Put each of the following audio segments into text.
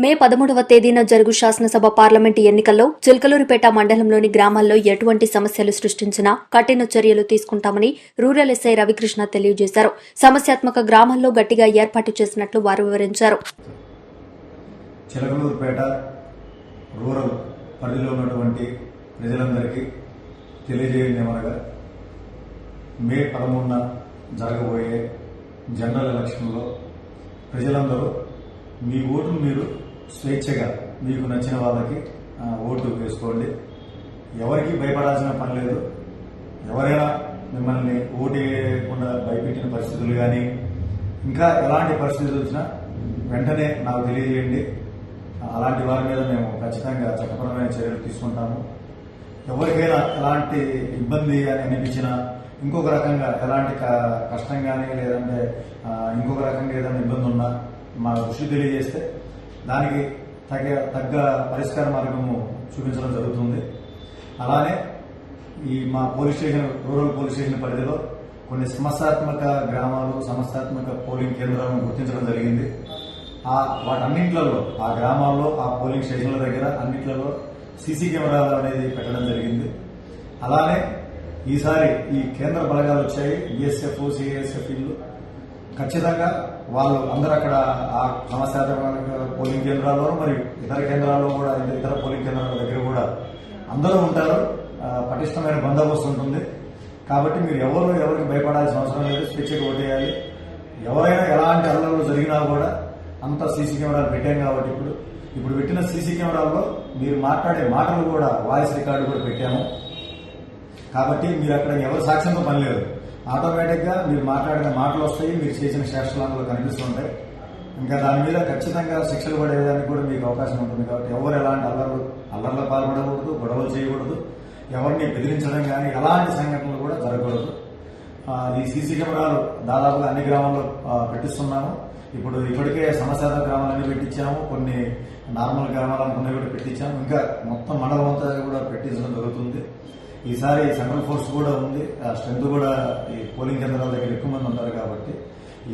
మే 13వ తేదీన జరుగు శాసనసభ పార్లమెంటు ఎన్నికల్లో చిలకలూరిపేట మండలంలోని గ్రామాల్లో ఎటువంటి సమస్యలు సృష్టించినా కఠిన చర్యలు తీసుకుంటామని రూరల్ ఎస్ఐ రవికృష్ణ తెలియజేశారు. సమస్యాత్మక గ్రామాల్లో గట్టిగా ఏర్పాటు చేసినట్లు వారు వివరించారు. చిలకలూరిపేట రూరల్ పరిధిలో ఉన్నటువంటి ప్రజలందరికీ తెలియజేయమనగా మే 13న జరగబోయే జనరల్ ఎలక్షన్లో ప్రజలందరూ మీ ఓటును మీరు స్వేచ్ఛగా మీకు నచ్చిన వాళ్ళకి ఓటు వేసుకోండి. ఎవరికి భయపడాల్సిన పని లేదు. ఎవరైనా మిమ్మల్ని ఓటు వేయకుండా భయపెట్టిన పరిస్థితులు కానీ ఇంకా ఎలాంటి పరిస్థితులు వచ్చినా వెంటనే నాకు తెలియజేయండి. అలాంటి వారి మీద మేము ఖచ్చితంగా చట్టపరమైన చర్యలు తీసుకుంటాము. ఎవరికైనా ఎలాంటి ఇబ్బంది అని అనిపించినా ఇంకొక రకంగా ఎలాంటి కష్టం కానీ లేదంటే ఇంకొక రకంగా ఏదైనా ఇబ్బంది ఉన్నా మా దృష్టి తెలియజేస్తే దానికి తగ్గ పరిష్కార మార్గము చూపించడం జరుగుతుంది. అలానే ఈ మా police station rural police station పరిధిలో కొన్ని సమస్యాత్మక గ్రామాలు సమస్యాత్మక పోలింగ్ కేంద్రాలను గుర్తించడం జరిగింది. వాటన్నింటిలో ఆ గ్రామాల్లో ఆ పోలింగ్ స్టేషన్ల దగ్గర అన్నింటిలో సీసీ కెమెరాలు అనేది పెట్టడం జరిగింది. అలానే ఈసారి ఈ కేంద్ర బలగాలు వచ్చాయి, బిఎస్ఎఫ్ సిఐఎస్ఎఫ్ ఇల్లు ఖచ్చితంగా వాళ్ళు అందరూ అక్కడ ఆ సమస్యాత్మక పోలింగ్ కేంద్రాల్లో మరియు ఇతర కేంద్రాల్లో కూడా ఇతర పోలింగ్ కేంద్రాల దగ్గర కూడా అందరూ ఉంటారు. పటిష్టమైన బందోబస్తు ఉంటుంది. కాబట్టి మీరు ఎవరికి భయపడాల్సిన అవసరం లేదు. స్వేచ్ఛగా ఓటేయాలి. ఎవరైనా ఎలాంటి అల్లర్లు జరిగినా కూడా అంతా సీసీ కెమెరాలు పెట్టాం కాబట్టి ఇప్పుడు పెట్టిన సీసీ కెమెరాల్లో మీరు మాట్లాడే మాటలు కూడా వాయిస్ రికార్డు కూడా పెట్టాము. కాబట్టి మీరు అక్కడ ఎవరి సాక్ష్యంతో పని లేదు. ఆటోమేటిక్ గా మీరు మాట్లాడిన మాటలు వస్తాయి, మీరు చేసిన శాస్త్రాలు కనిపిస్తుంటాయి. ఇంకా దాని మీద ఖచ్చితంగా శిక్షలు పడేదానికి కూడా మీకు అవకాశం ఉంటుంది. కాబట్టి ఎవరు ఎలాంటి అల్లర్ల పాల్పడకూడదు, గొడవలు చేయకూడదు, ఎవరిని బెదిరించడం కానీ ఎలాంటి సంఘటనలు కూడా జరగకూడదు. ఈ సీసీ కెమెరాలు దాదాపుగా అన్ని గ్రామాల్లో పెట్టిస్తున్నాము. ఇప్పటికే సమస్యాత్మక గ్రామాలన్నీ పెట్టించాము, కొన్ని నార్మల్ గ్రామాలను కూడా పెట్టించాము. ఇంకా మొత్తం మండలం అంతా కూడా పెట్టించడం జరుగుతుంది. ఈసారి సెంట్రల్ ఫోర్స్ కూడా ఉంది. స్ట్రెంత్ కూడా ఈ పోలింగ్ కేంద్రాల దగ్గర ఎక్కువ మంది ఉంటారు. కాబట్టి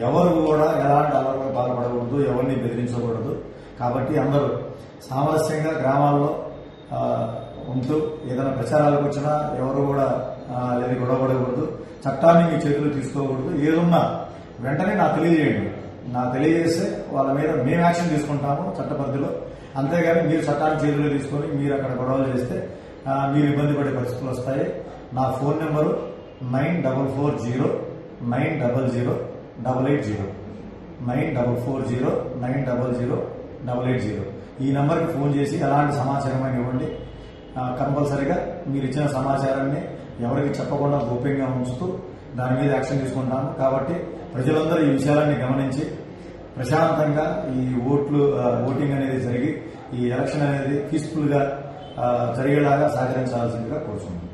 ఎవరు కూడా ఎలాంటి అల్లర్లకు పాల్పడకూడదు, ఎవరిని బెదిరించకూడదు. కాబట్టి అందరూ సామరస్యంగా గ్రామాల్లో ఉంటూ ఏదైనా ప్రచారాలకు వచ్చినా ఎవరు కూడా ఏది గొడవపడకూడదు, చట్టాన్ని మీ చేతులు తీసుకోకూడదు. ఏదున్నా వెంటనే నాకు తెలియజేయండి. నాకు తెలియజేస్తే వాళ్ళ మీద మేము యాక్షన్ తీసుకుంటాము చట్ట పరిధిలో. అంతేగాని మీరు చట్టాన్ని చేతులు తీసుకొని మీరు అక్కడ గొడవలు చేస్తే మీరు ఇబ్బంది పడే పరిస్థితులు వస్తాయి. నా ఫోన్ నెంబరు 9440900880 9440900880. ఈ నంబర్కి ఫోన్ చేసి ఎలాంటి సమాచారం ఇవ్వండి. కంపల్సరిగా మీరు ఇచ్చిన సమాచారాన్ని ఎవరికి చెప్పకుండా గోప్యంగా ఉంచుతూ దాని మీద యాక్షన్ తీసుకుంటాము. కాబట్టి ప్రజలందరూ ఈ విషయాలన్నీ గమనించి ప్రశాంతంగా ఈ ఓటింగ్ అనేది జరిగి ఈ ఎలక్షన్ అనేది పీస్ఫుల్ గా జరిగేలాగా సహకరించాల్సిందిగా కోరుతున్నాను.